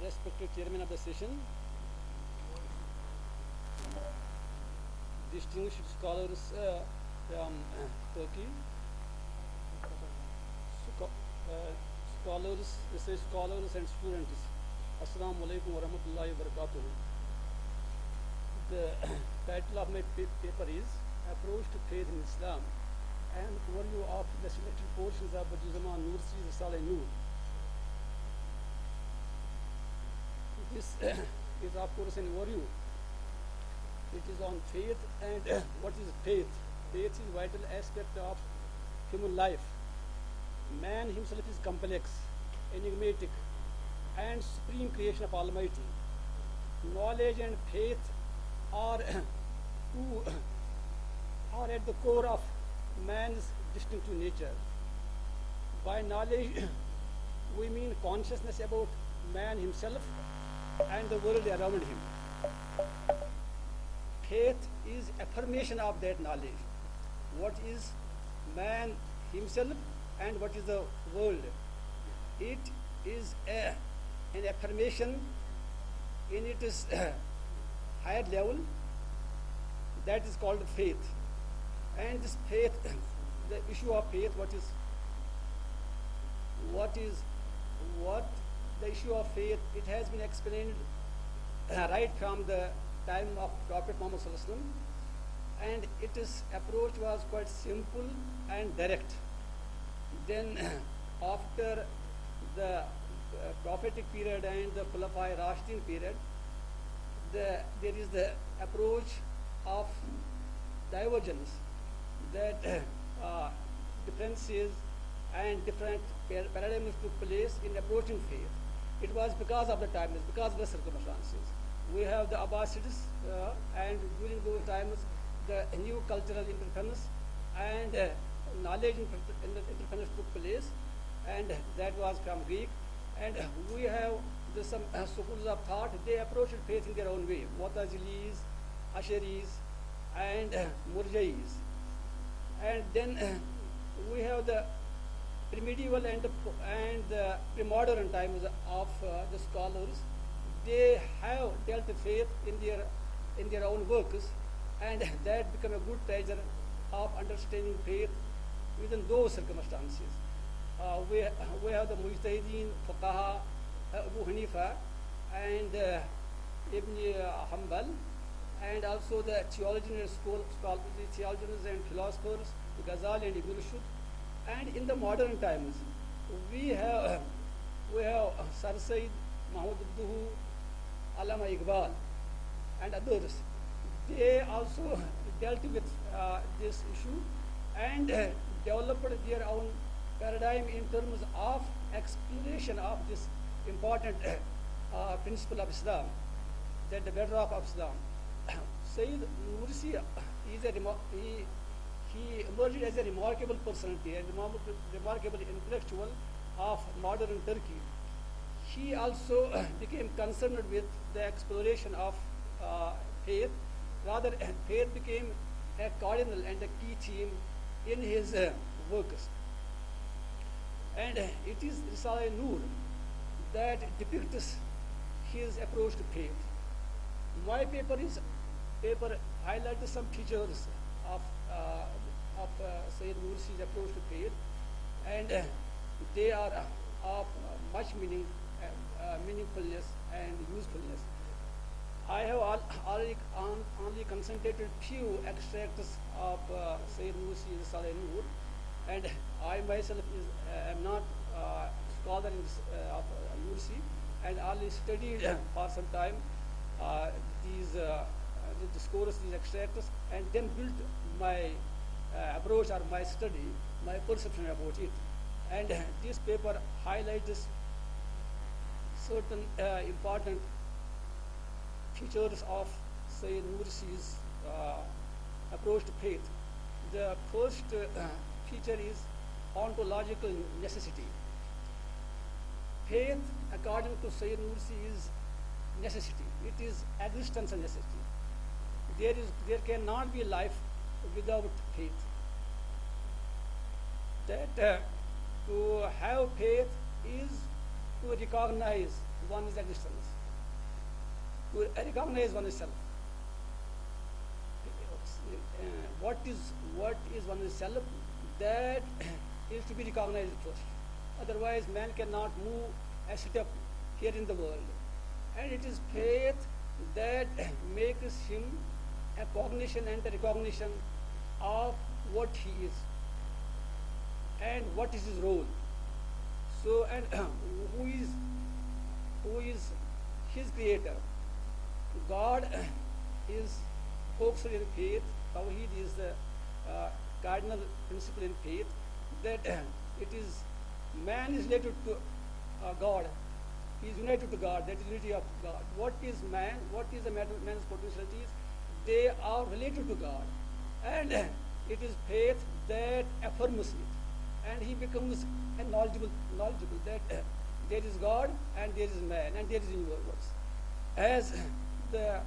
respected chairman of the session, distinguished scholars from Turkey, scholars, research scholars and students. Assalamu alaikum wa rahmatullahi wa barakatuh. The title of my paper is Approach to Faith in Islam and overview of the selected portions of Bhat Nursi's Risal-i Nur. This is of course an overview. It is on faith and what is faith. Faith is a vital aspect of human life. Man himself is complex, enigmatic, and supreme creation of Almighty. Knowledge and faith are at the core of man's distinctive nature. By knowledge, we mean consciousness about man himself and the world around him. Faith is affirmation of that knowledge. What is man himself and what is the world? It is an affirmation in its higher level that is called faith. And this faith, the issue of faith, what the issue of faith, it has been explained right from the time of Prophet Muhammad Sallallahu Alaihi Wasallam, and its approach was quite simple and direct. Then after the prophetic period and the Khulafa Rashidin period, there is the approach of divergence, that differences and different paradigms took place in approaching faith. It was because of the times, because of the circumstances. We have the Abbasids, and during those times, the new cultural interference and knowledge interference took place, and that was from Greek. And we have some schools of thought. They approached faith in their own way. Mu'tazilis, Asharis, and Murjais. And then we have the pre-medieval and the pre-modern times of the scholars. They have dealt with faith in their own works, and that became a good treasure of understanding faith within those circumstances. We have the Mujtahideen, Fuqaha, Abu Hanifa, and Ibn Hanbal, and also the theologians and philosophers, Ghazali and Ibn Rushd. And in the modern times, we have Sir Said, Mahmud Abduhu, Allama Iqbal, and others. They also dealt with this issue and developed their own paradigm in terms of explanation of this important principle of Islam, that the bedrock of Islam. Sayyid Nursi he emerged as a remarkable personality, a remarkable intellectual of modern Turkey. He also became concerned with the exploration of faith. Rather, faith became a cardinal and a key theme in his works. And it is Risal-i Nur that depicts his approach to faith. My paper highlights some features of Sayyid Nursi's approach to faith, and they are of much meaningfulness and usefulness. I have already only concentrated few extracts of Sayyid Nursi's Risal-i Nur, and I myself am not a scholar of Nursi, and only studied for some time the discourse, these extracts, and then built my approach or my study, my perception about it. And this paper highlights certain important features of Sayyid Nursi's approach to faith. The first feature is ontological necessity. Faith, according to Sayyid Nursi, is necessity. It is existential necessity. There cannot be life without faith. That to have faith is to recognize one is existence. To recognize oneself. What is oneself, that is to be recognized first. Otherwise, man cannot move a step here in the world. And it is faith that makes him a cognition and a recognition of what he is and what is his role. So, and who is his creator? God is focused in faith. Tawheed is the cardinal principle in faith, that it is man is related to God. He is united to God. That is unity of God. What is man? What is the man's potentialities? They are related to God, and it is faith that affirms it, and he becomes a knowledgeable that there is God and there is man and there is universe. As the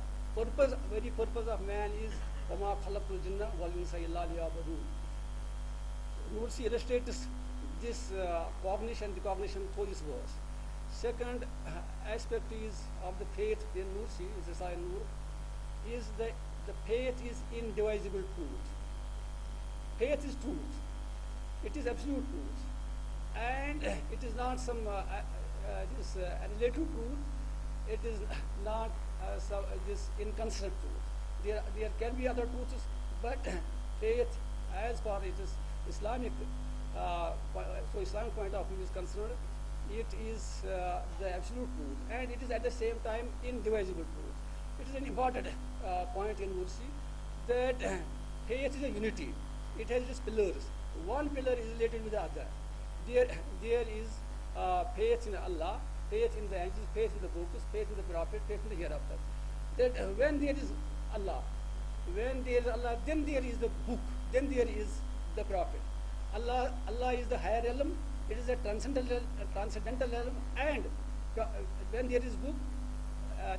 very purpose of man is وَمَا خَلَقْتُ الْجِنَّ وَالْإِنسَ إِلَّا لِيَعْبُدُونَ. Nursi illustrates this cognition, the cognition through this verse. Second aspect is of the faith in Nursi, is Risal-i Nur, is the faith is indivisible truth. Faith is truth. It is absolute truth. And it is not some relative truth. It is not this inconsistent truth. There can be other truths, but faith, as far as it is Islamic, so Islamic point of view is concerned, it is the absolute truth, and it is at the same time indivisible truth. It is an important point in Nursi, that faith is a unity. It has its pillars. One pillar is related with the other. There is faith in Allah, faith in the angels, faith in the books, faith in the prophet, faith in the hereafter. That when there is Allah, then there is the book, then there is the prophet. Allah is the higher realm. It is a transcendental realm, and when there is book,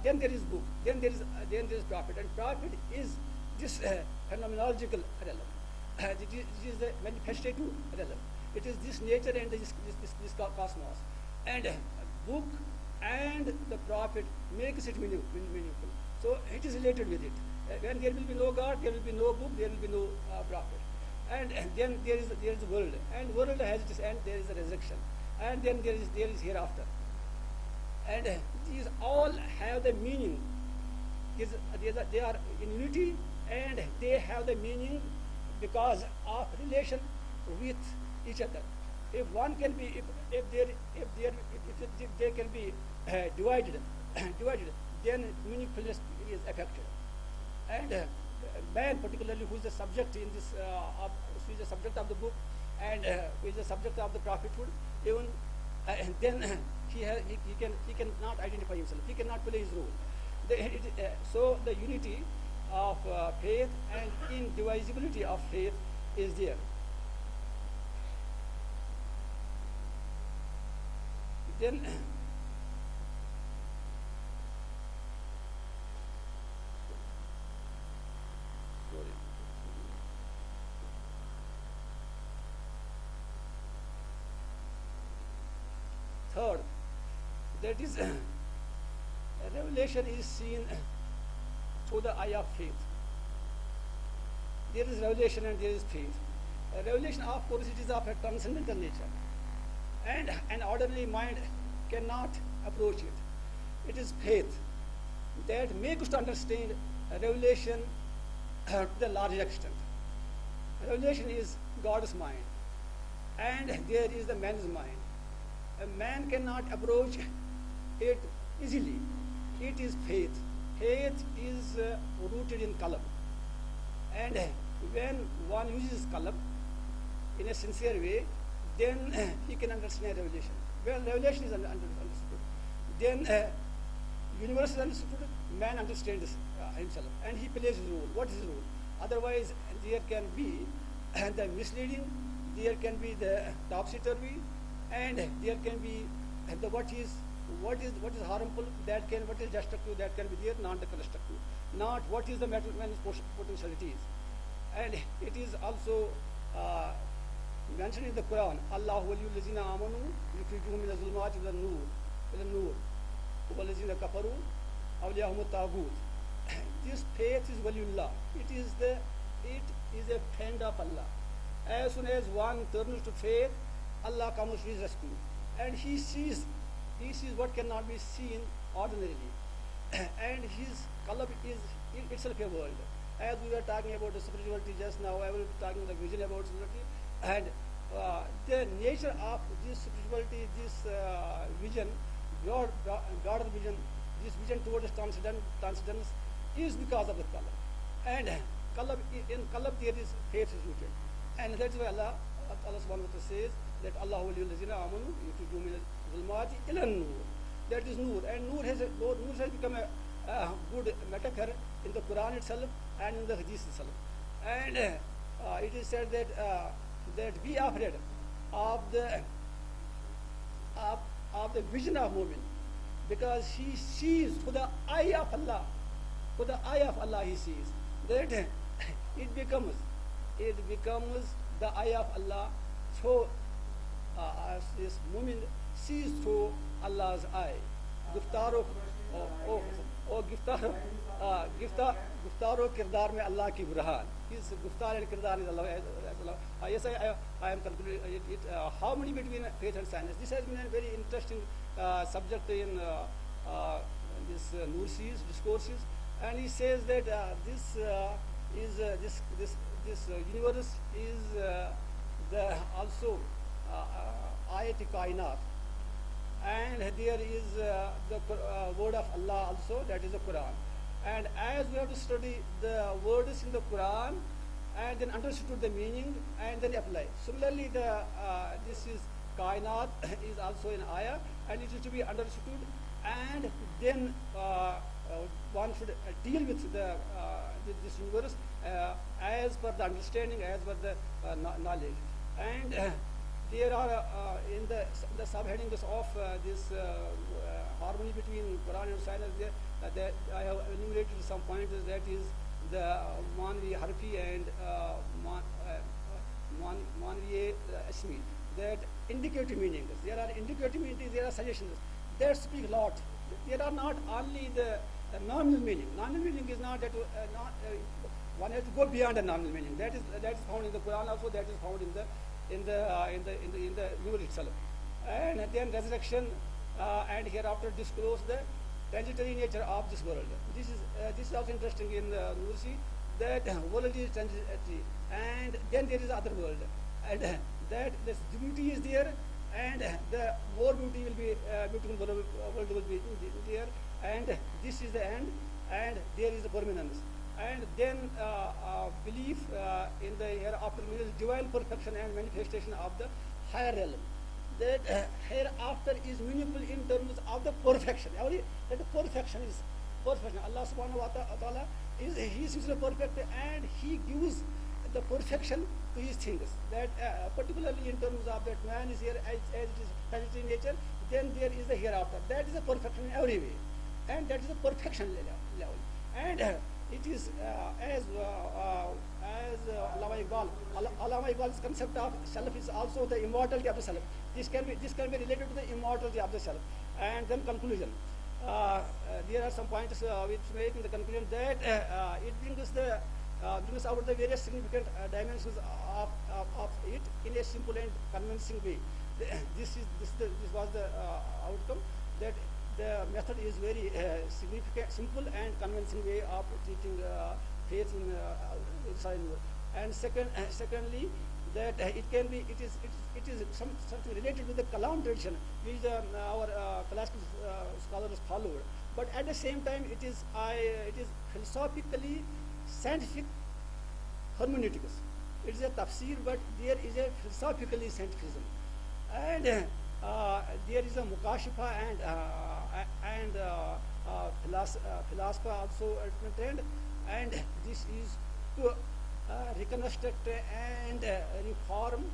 then there is book, then there is prophet, and prophet is this phenomenological realm. It is the manifestative realm. It is this nature and this cosmos, and book and the prophet makes it meaningful. So it is related with it. When there will be no God, there will be no book, there will be no prophet. And then there is the world, and world has its end. There is the resurrection, and then there is hereafter. And these all have the meaning. They are in unity, and they have the meaning because of relation with each other. If one can be, if they can be divided, then meaningfulness is affected. And man, particularly, who is the subject in this, who is the subject of the book, and who is the subject of the prophethood, even then he cannot identify himself. He cannot play his role. So the unity of faith and indivisibility of faith is there. Then third, that is revelation is seen through the eye of faith. There is revelation and there is faith. Revelation, of course, it is of a transcendental nature, and an ordinary mind cannot approach it. It is faith that makes us to understand revelation to the large extent. Revelation is God's mind, and there is the man's mind. A man cannot approach it easily. It is faith. Faith is rooted in kalam. And when one uses kalam in a sincere way, then he can understand revelation. When revelation is understood, then universe is understood, man understands himself, and he plays his role. What is his role? Otherwise, there can be the misleading, there can be the topsy-turvy, and there can be the what is harmful, what is destructive, that can be there, not the constructive, not what is the man's potentialities. And it is also mentioned in the Quran, Allahu waliyul lazina amanu yukhrijuhum min az-zulumati ila nur. وَالَّذِينَ كَفَرُوا أَوْلِيَاهُمُ الطَّاغُوتُ. This faith is waliullah. It is a friend of Allah. As soon as one turns to faith, Allah comes to his rescue, and he sees what cannot be seen ordinarily, and his qalb is in itself a world. As we were talking about the spirituality just now, I was talking the vision about spirituality, and the nature of this spirituality, this vision, broader vision, this vision towards transcendence is because of the qalb. And in qalb there is faith is rooted. And that's why Allah subhanahu wa ta'ala says that Allah waliyullazina amanu yukhrijuhum min al-zulumati ila an-nur. That is nur. And nur has become a good metaphor in the Quran itself and in the Hadith itself. And it is said that be afraid of the vision of mu'min, because he sees with the eye of Allah. With the eye of Allah he sees that it becomes the eye of Allah. So this mu'min sees through Allah's eye. Giftaro kirdar mein Allah ki burhan. His giftar and kirdar is Allah. Yes, I am concluding it. Harmony between faith and science. This has been a very interesting subject in this Nursi's discourses, and he says that this universe is also ayat kainat, and there is the word of Allah also, that is the Quran. And as we have to study the words in the Quran and then understood the meaning and then apply. Similarly, this is kainat is also an ayah, and it is to be understood, and then one should deal with this universe as per the understanding, as per the knowledge. And there are in the subheadings of this harmony between Quran and science, that I have enumerated some points. That is the manvi harfi and manvi asmi, that indicative meanings. There are indicative meanings, there are suggestions that speak a lot. There are not only the nominal meaning. Nominal meaning is not that one has to go beyond the nominal meaning. That is found in the Quran also. That is found in the Nur itself. And then resurrection and hereafter disclose the transitory nature of this world. This is also interesting in Nursi, that world is transitory, and then there is other world, and that this beauty is there, and the more beauty will be beautiful world will be there, and this is the end, and there is the permanence. And then belief in the hereafter means divine perfection and manifestation of the higher realm. That hereafter is meaningful in terms of the perfection. That the perfection is perfection. Allah subhanahu wa ta'ala He is perfect, and He gives the perfection to His things. That particularly in terms of that man is here as it is transitory nature, then there is the hereafter. That is the perfection in every way, and that is the perfection level. And it is as Allama Iqbal's concept of self is also the immortality of the self. This can be related to the immortality of the self. And then conclusion. There are some points which make in the conclusion that it brings out the various significant dimensions of it in a simple and convincing way. This was the outcome, that the method is very significant, simple and convincing way of teaching faith in Risal-i Nur. And secondly, that it is something related with the Kalam tradition, which our classical scholars followed. But at the same time, it is philosophically scientific hermeneutics. It is a tafsir, but there is a philosophically scientificism, and there is a mukashifa and philosopher also at the trend, and this is to reconstruct and reform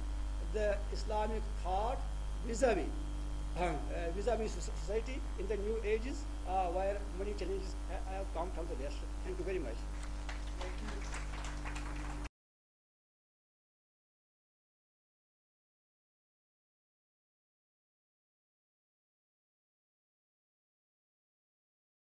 the Islamic thought vis-a-vis society in the new ages where many challenges have come from the West. Thank you very much. Thank you.